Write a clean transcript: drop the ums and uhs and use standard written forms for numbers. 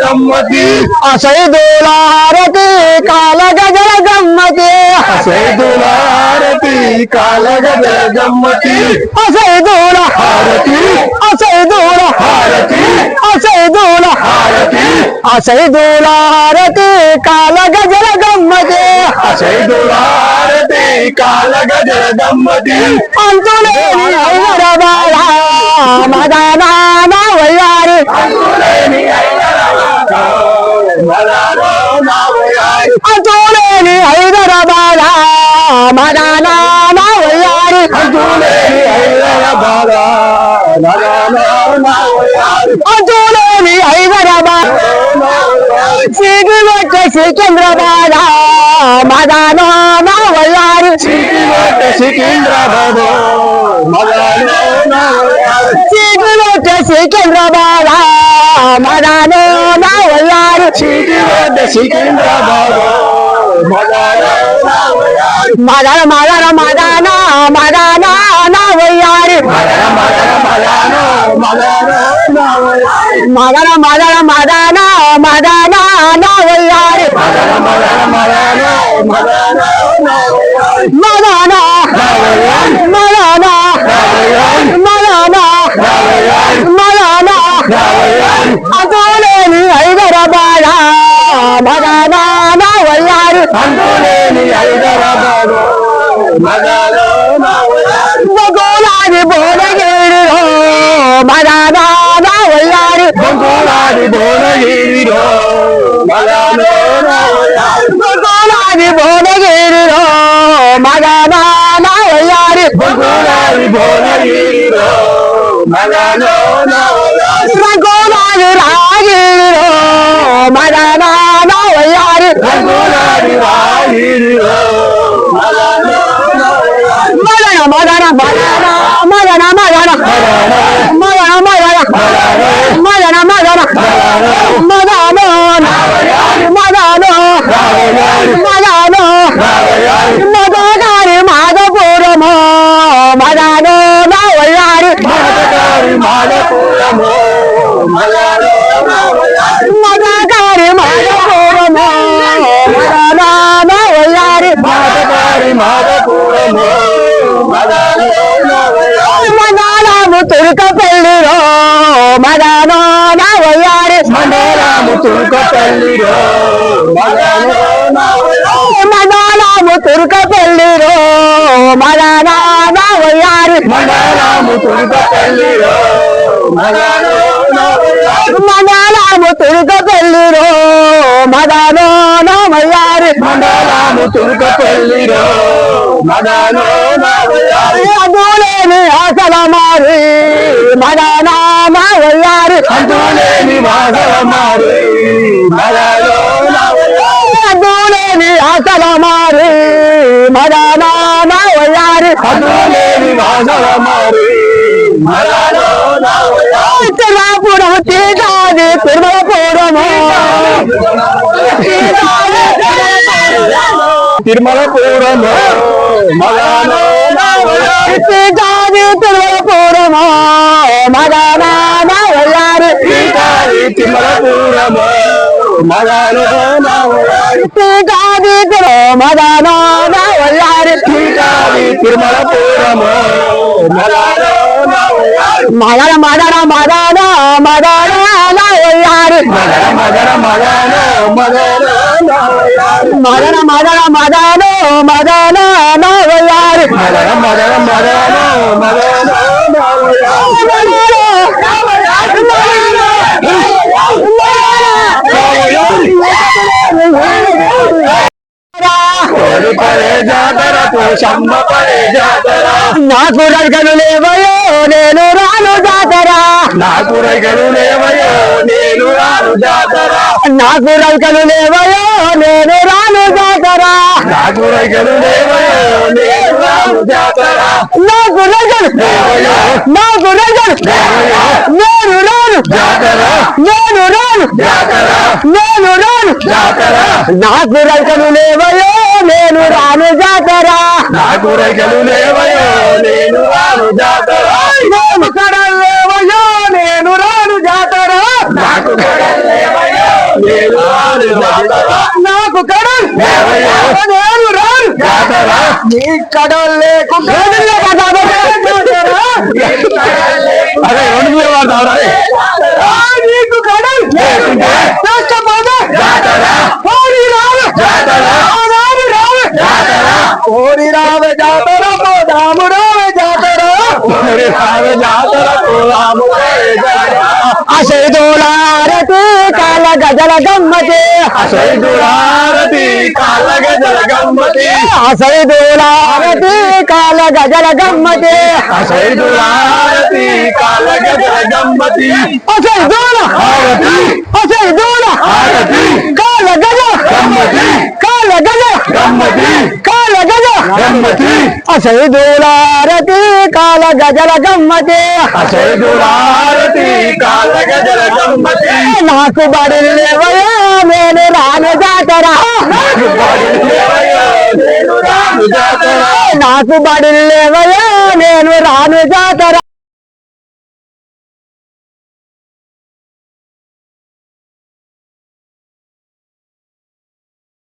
గమ్మతి అసైదుల హారతి కాల గజల గమ్మతి అసైదుల హారతి కాల గజల గమ్మతి అసైదుల హారతి అసైదుల హారతి అసైదుల హారతి అసైదుల హారతి కాల గజల గమ్మతి అసైదుల హారతి కాల గజల గమ్మతి అంతులేని హైదరాబాద్ మదనా నా వయ్యారి అంతులేని అంతులేని హైదరాబాద్ మదనా నా వయ్యారి అంతులేని హైదరాబాద్ అంతులేని హైదరాబాద్ సిగ్గులొచ్చే సికింద్రాబాద్ మదనా నా వయ్యారి సికింద్రాబాద్ సిగ్గులొచ్చే సికింద్రాబాద్ మదనా నా వయ్యారి సికింద్రాబాద్ మదన మదన మదన మదన నా వయ్యారి మదన మదన మదన మదన నా వయ్యారి మదన మదన మదన మదన అంతులేని హైదరాబాద్ మదన నా వయ్యారి బొగోలాది భువనగిరిలో మదన నా వయ్యారి బొగోలాది భువనగిరిలో మదన నా వయ్యారి రఘోలాది రాగిరిలో మదన నా వయ్యారి మదన మదన మదన మదన మదన మదన మదన మదన మదన మదన మదన మదన మదగారి మాధపురము మదన నా వయ్యారి మదగారి మాధపురము మదన నా వయ్యారి మదనాము తుర్కపల్లిలో మదన నా వయ్యారి మండలము తుర్కపల్లిలో మదనాము తుర్కపల్లిలో మదన నా వయ్యారి మండలము తుర్కపల్లిలో మదనాము తుర్కపల్లిలో మదన నా వయ్యారి మండలము తుర్కపల్లిలో అందులేని ఆశల మారి మదన నా వయ్యారి అంతులేని వాసల మారి అందులేని ఆశల మారి మదన నా వయ్యారి అంతులేని వాసల మారి తిరుమలపురం తీజాది తిరుమలపురము తిరుమలపురము తీజాది తిరుమలపురము మదన నా వయ్యారి తిరుమలపురము తీజాది మదన నా వయ్యారి తిరుమలపురము మదన మదన మదన మదన నా వయ్యారి మదన మదన మదన మదన మదన నా వయ్యారి పడే జాతర పోషమ్మ పడే జాతర నాకు రగలు లేవయో నేను రాను జాతర నాకు రైగలు లేవయో నేను రాను జాతర నాకు రగలు లేవయో నేను రాను జాతర నాకు రైగలు లేవయో నేను రాను జాతర నాకు రగలు నాకు రగలు నేను రాను జాతర నేను రాను జాతర నేను రాను జాతర నాకు రగలు లేవయో నేను రాను జాతర నాకు రైగలు లేవయో నేను రాను జాతర నేను కడలు లేవయో నేను రాను జాతర నాకు కడలు లేవయో జాతర నాకు కడల్ లేవయ్యో నేను రాను జాతర నీ కడల్ లేకుండా అరే రెండు మీరు వాడతారా నీకు కడల్ లేకుంటే లేకపోతే జాతర ఓరి రావ జాతర జాతర ఓరి రావ జాతర పోదాము రావ జాతర ఓరి రావ జాతర పోదాము జాతర అసైదులారతి కాల గజల గమ్మతి అసైదులారతి కాల గజల గమ్మతి అసైదులారతి కాల గజల గమ్మతి అసైదులారతి కాల గజల గమ్మతి అసైదుల హారతి అసైదుల హారతి కాల గజ గమ్మతి కాల గజ గమ్మతి కాల గజ గమ్మతి అసైదులారతి కాల గజల గమ్మతి అసైదులారతి కాల గజల గమ్మతి నాకు బడిలేవయా నేను రాను జాతర నాకు బడిలేవయ్యో నేను రాను జాతర నాకు బడిలేవయా నేను రాను జాతర